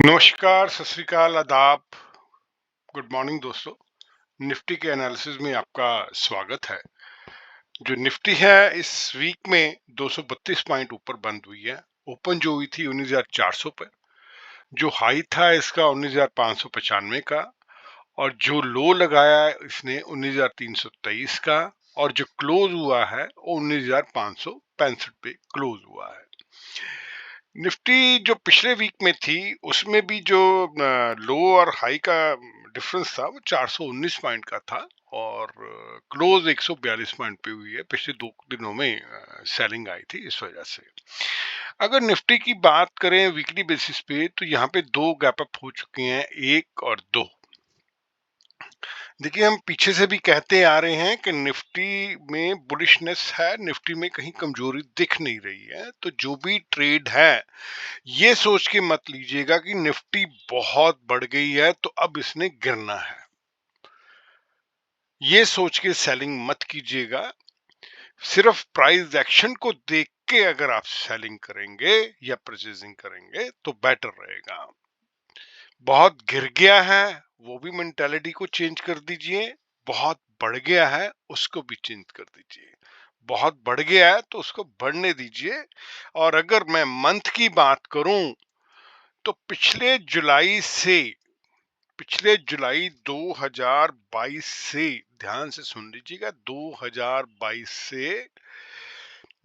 नमस्कार, सत श्री अकाल, आदाब, गुड मॉर्निंग दोस्तों। निफ्टी के एनालिसिस में आपका स्वागत है। जो निफ्टी है इस वीक में 232 पॉइंट ऊपर बंद हुई है। ओपन जो हुई थी 19,400 पर, जो हाई था इसका 19,595 का, और जो लो लगाया इसने 19,323 का, और जो क्लोज हुआ है वो 19,565 पे क्लोज हुआ है। निफ्टी जो पिछले वीक में थी उसमें भी जो लो और हाई का डिफरेंस था वो 419 पॉइंट का था, और क्लोज 142 पॉइंट पे हुई है। पिछले 2 दिनों में सेलिंग आई थी इस वजह से। अगर निफ्टी की बात करें वीकली बेसिस पे तो यहाँ पे दो गैप अप हो चुके हैं, 1 और 2। देखिए, हम पीछे से भी कहते आ रहे हैं कि निफ्टी में बुलिशनेस है, निफ्टी में कहीं कमजोरी दिख नहीं रही है। तो जो भी ट्रेड है ये सोच के मत लीजिएगा कि निफ्टी बहुत बढ़ गई है तो अब इसने गिरना है। ये सोच के सेलिंग मत कीजिएगा। सिर्फ प्राइस एक्शन को देख के अगर आप सेलिंग करेंगे या परचेजिंग करेंगे तो बेटर रहेगा। बहुत गिर गया है वो भी मेंटालिटी को चेंज कर दीजिए, बहुत बढ़ गया है उसको भी चेंज कर दीजिए। बहुत बढ़ गया है तो उसको बढ़ने दीजिए। और अगर मैं मंथ की बात करूं तो पिछले जुलाई 2022 से, ध्यान से सुन लीजिएगा, 2022 से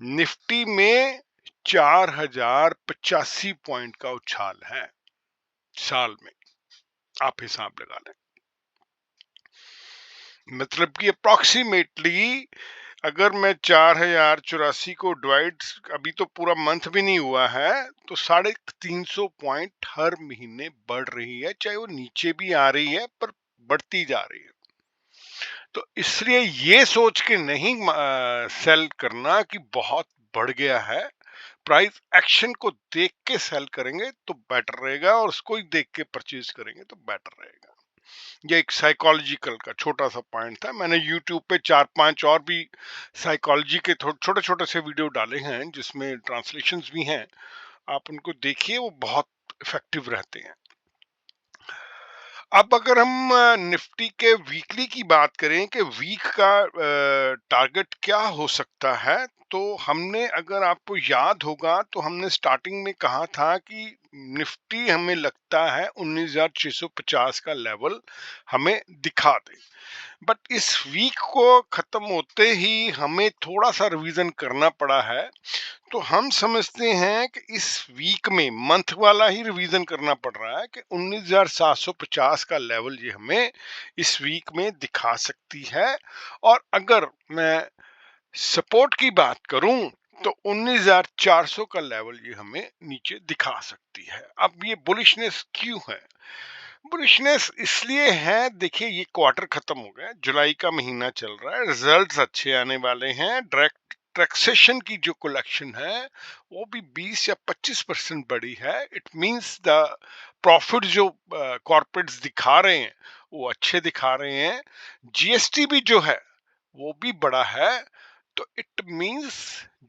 निफ्टी में 4,085 पॉइंट का उछाल है साल में। आप हिसाब लगा लें, मतलब कि अप्रोक्सीमेटली अगर मैं 4,084 को डिवाइड, अभी तो पूरा मंथ भी नहीं हुआ है, तो 350 पॉइंट हर महीने बढ़ रही है, चाहे वो नीचे भी आ रही है पर बढ़ती जा रही है। तो इसलिए ये सोच के नहीं सेल करना कि बहुत बढ़ गया है। प्राइस एक्शन को देख के सेल करेंगे तो बेटर रहेगा, और उसको ही देख के परचेज करेंगे तो बेटर रहेगा। ये एक साइकोलॉजिकल का छोटा सा पॉइंट था। मैंने यूट्यूब पे 4-5 और भी साइकोलॉजी के छोटे छोटे से वीडियो डाले हैं जिसमें ट्रांसलेशंस भी हैं। आप उनको देखिए, वो बहुत इफेक्टिव रहते हैं। अब अगर हम निफ्टी के वीकली की बात करें कि वीक का टारगेट क्या हो सकता है, तो हमने, अगर आपको याद होगा, तो हमने स्टार्टिंग में कहा था कि निफ्टी हमें लगता है 19,650 का लेवल हमें दिखा दे। बट इस वीक को खत्म होते ही हमें थोड़ा सा रिवीजन करना पड़ा है। तो हम समझते हैं कि इस वीक में मंथ वाला ही रिवीजन करना पड़ रहा है कि 19,750 का लेवल ये हमें इस वीक में दिखा सकती है। और अगर मैं सपोर्ट की बात करूं तो 19,400 का लेवल ये हमें नीचे दिखा सकती है। अब ये बुलिशनेस क्यों है? बुलिशनेस इसलिए है, देखिए, ये क्वार्टर खत्म हो गया, जुलाई का महीना चल रहा है, रिजल्ट्स अच्छे आने वाले हैं। डायरेक्ट टैक्सेशन की जो कलेक्शन है वो भी 20 या 25% बढ़ी है। इट मींस द प्रॉफिट जो कॉर्पोरेट्स दिखा रहे हैं वो अच्छे दिखा रहे हैं। जीएसटी भी जो है वो भी बड़ा है। तो इट मींस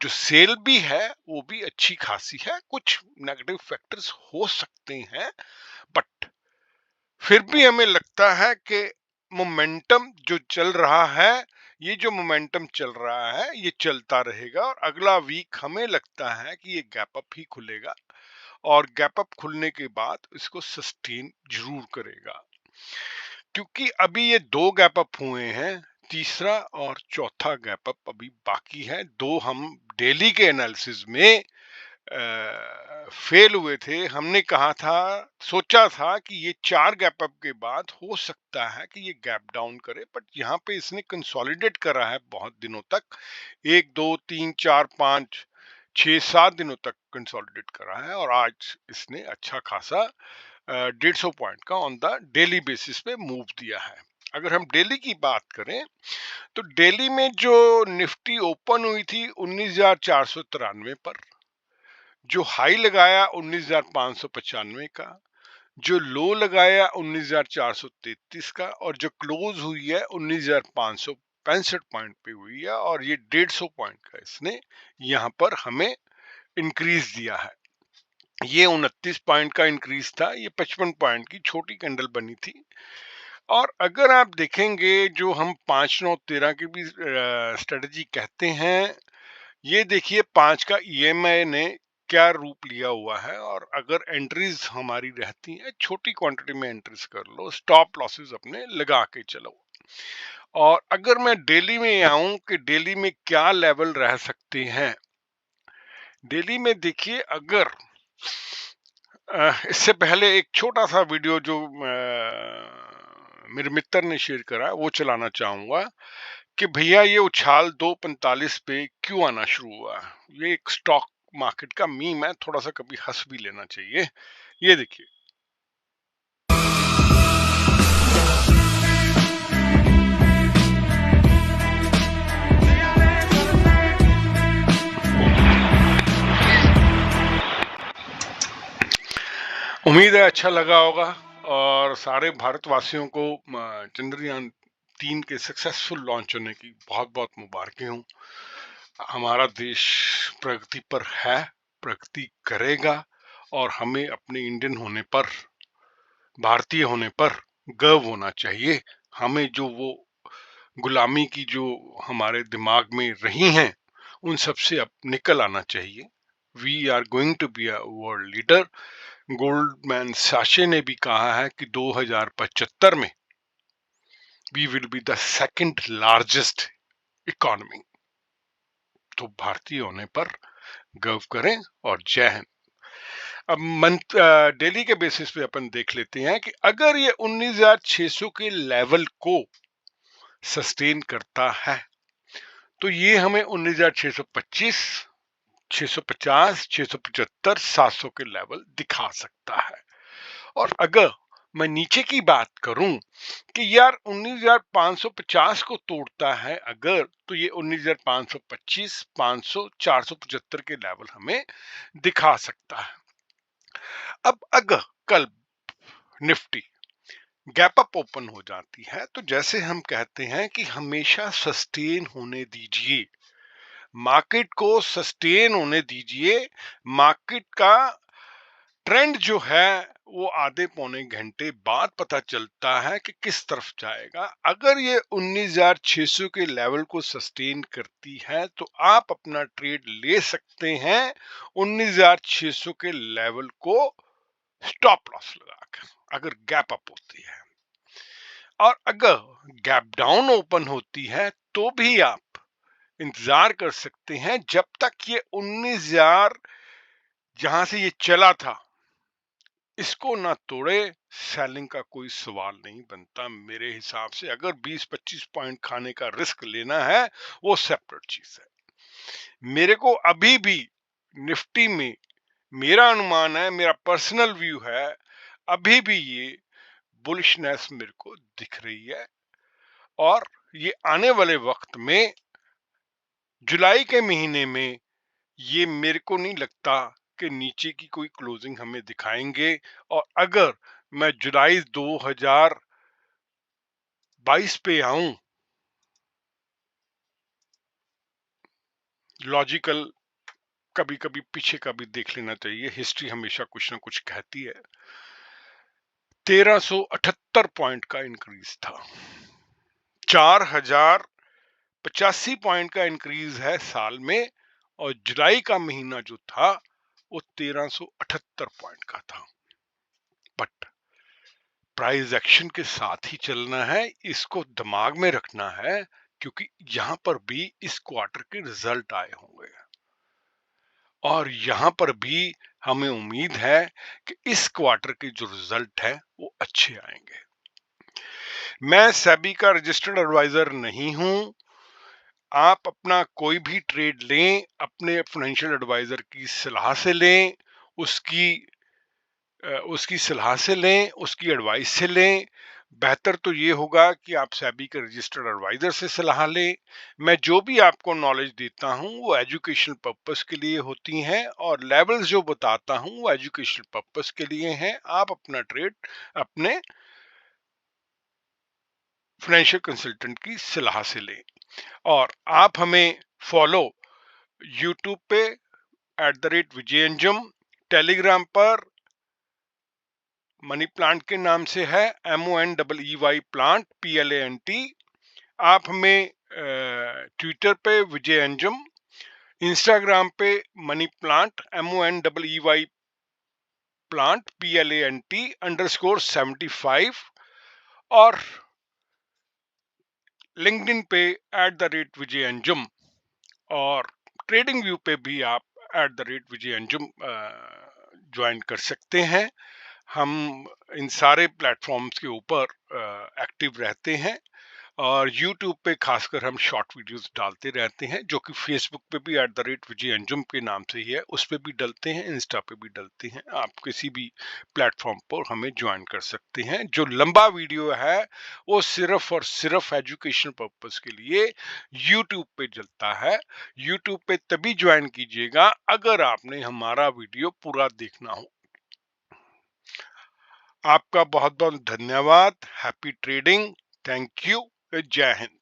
जो सेल भी है वो भी अच्छी खासी है। कुछ नेगेटिव फैक्टर्स हो सकते हैं, बट फिर भी हमें लगता है कि मोमेंटम जो चल रहा है, ये जो मोमेंटम चल रहा है ये चलता रहेगा, और अगला वीक हमें लगता है कि ये गैप अप ही खुलेगा, और गैप अप खुलने के बाद इसको सस्टेन जरूर करेगा। क्योंकि अभी ये दो गैप अप हुए हैं, तीसरा और चौथा गैप अप अभी बाकी है। दो हम डेली के एनालिसिस में फेल हुए थे। हमने कहा था, सोचा था कि ये 4 गैप अप के बाद हो सकता है कि ये गैप डाउन करे, बट यहाँ पे इसने कंसोलिडेट करा है बहुत दिनों तक, 1 2 3 4 5 6 7 दिनों तक कंसोलिडेट करा है, और आज इसने अच्छा खासा 150 पॉइंट का ऑन द डेली बेसिस पे मूव दिया है। अगर हम डेली की बात करें तो डेली में जो निफ्टी ओपन हुई थी 19,493 पर, जो हाई लगाया 19,595 का, जो लो लगाया 19,433 का, और जो क्लोज हुई है 19,565 पॉइंट पे हुई है, और ये 150 पॉइंट का इसने यहाँ पर हमें इंक्रीज दिया है। ये 29 पॉइंट का इंक्रीज था, ये 55 पॉइंट की छोटी कैंडल बनी थी। और अगर आप देखेंगे जो हम 5-9-13 की भी स्ट्रेटजी कहते हैं, ये देखिए 5 का ईएमआई ने क्या रूप लिया हुआ है। और अगर एंट्रीज हमारी रहती हैं, छोटी क्वांटिटी में एंट्रीज कर लो, स्टॉप लॉसेस अपने लगा के चलो। और अगर मैं डेली में आऊं कि डेली में क्या लेवल रह सकते हैं, डेली में देखिए अगर इससे पहले एक छोटा सा वीडियो जो मेरे मित्र ने शेयर करा वो चलाना चाहूंगा कि भैया ये उछाल 245 पे क्यों आना शुरू हुआ। ये एक स्टॉक मार्केट का मीम है, थोड़ा सा कभी हंस भी लेना चाहिए। ये देखिए, उम्मीद है अच्छा लगा होगा और सारे भारतवासियों को चंद्रयान 3 के सक्सेसफुल लॉन्च होने की बहुत बहुत मुबारकें हूँ। हमारा देश प्रगति पर है, प्रगति करेगा और हमें अपने इंडियन होने पर, भारतीय होने पर गर्व होना चाहिए। हमें जो वो गुलामी की जो हमारे दिमाग में रही हैं, उन सब से अब निकल आना चाहिए। We are going to be a world leader. Goldman Sachs ने भी कहा है कि 2075 में we will be the second largest economy. तो भारतीय होने पर गर्व करें और जय हिंद। अब डेली के बेसिस पे अपन देख लेते हैं कि अगर ये 19,600 के लेवल को सस्टेन करता है तो ये हमें 19,625, 650, 675, 700 के लेवल दिखा सकता है। और अगर मैं नीचे की बात करूं कि यार 19,550 को तोड़ता है अगर, तो ये 19,525, 500, 475 के लेवल हमें दिखा सकता है। अब अगर कल निफ्टी गैप अप ओपन हो जाती है तो जैसे हम कहते हैं कि हमेशा सस्टेन होने दीजिए, मार्केट को सस्टेन होने दीजिए। मार्केट का ट्रेंड जो है वो आधे पौने घंटे बाद पता चलता है कि किस तरफ जाएगा। अगर ये 19,600 के लेवल को सस्टेन करती है तो आप अपना ट्रेड ले सकते हैं 19,600 के लेवल को स्टॉप लॉस लगाकर, अगर गैप अप होती है। और अगर गैप डाउन ओपन होती है तो भी आप इंतजार कर सकते हैं जब तक ये 19,000 जहां से ये चला था इसको ना तोड़े। सेलिंग का कोई सवाल नहीं बनता मेरे हिसाब से। अगर 20-25 पॉइंट खाने का रिस्क लेना है वो सेपरेट चीज है। मेरे को अभी भी निफ्टी में, मेरा अनुमान है, मेरा पर्सनल व्यू है, अभी भी ये बुलिशनेस मेरे को दिख रही है। और ये आने वाले वक्त में जुलाई के महीने में ये मेरे को नहीं लगता कि नीचे की कोई क्लोजिंग हमें दिखाएंगे। और अगर मैं जुलाई 2022 पे आऊं, लॉजिकल कभी कभी पीछे का भी देख लेना चाहिए, हिस्ट्री हमेशा कुछ ना कुछ कहती है। 1378 पॉइंट का इंक्रीज था, 4,085 पॉइंट का इंक्रीज है साल में। और जुलाई का महीना जो था वो 1378 पॉइंट का था। बट प्राइस एक्शन के साथ ही चलना है, इसको दिमाग में रखना है, क्योंकि यहां पर भी इस क्वार्टर के रिजल्ट आए होंगे और यहां पर भी हमें उम्मीद है कि इस क्वार्टर के जो रिजल्ट है वो अच्छे आएंगे। मैं सेबी का रजिस्टर्ड एडवाइजर नहीं हूं। आप अपना कोई भी ट्रेड लें अपने फाइनेंशियल एडवाइजर की सलाह से लें, उसकी सलाह से लें, उसकी एडवाइस से लें। बेहतर तो ये होगा कि आप सेबी के रजिस्टर्ड एडवाइजर से सलाह लें। मैं जो भी आपको नॉलेज देता हूं वो एजुकेशनल पर्पस के लिए होती हैं और लेवल्स जो बताता हूं वो एजुकेशनल पर्पस के लिए हैं। आप अपना ट्रेड अपने फाइनेंशियल कंसल्टेंट की सलाह से लें। और आप हमें फॉलो यूट्यूब पे @विजयंजम, टेलीग्राम पर मनी प्लांट के नाम से है, MONEY प्लांट, PLANT। आप हमें ट्विटर पे विजय अंजुम, इंस्टाग्राम पे money plant, MONEY plant, PLANT_75, और लिंक्डइन पे @विजय अंजुम, और ट्रेडिंग व्यू पे भी आप @विजय अंजुम ज्वाइन कर सकते हैं। हम इन सारे प्लेटफॉर्म्स के ऊपर एक्टिव रहते हैं, और यूट्यूब पे खासकर हम शॉर्ट वीडियोस डालते रहते हैं, जो कि फेसबुक पे भी @विजय अंजुम के नाम से ही है, उस पे भी डलते हैं, इंस्टा पे भी डलते हैं। आप किसी भी प्लेटफॉर्म पर हमें ज्वाइन कर सकते हैं। जो लंबा वीडियो है वो सिर्फ और सिर्फ एजुकेशन पर्पस के लिए यूट्यूब पे चलता है। यूट्यूब पे तभी ज्वाइन कीजिएगा अगर आपने हमारा वीडियो पूरा देखना हो। आपका बहुत बहुत धन्यवाद। Happy trading. Thank you. जय हिंद।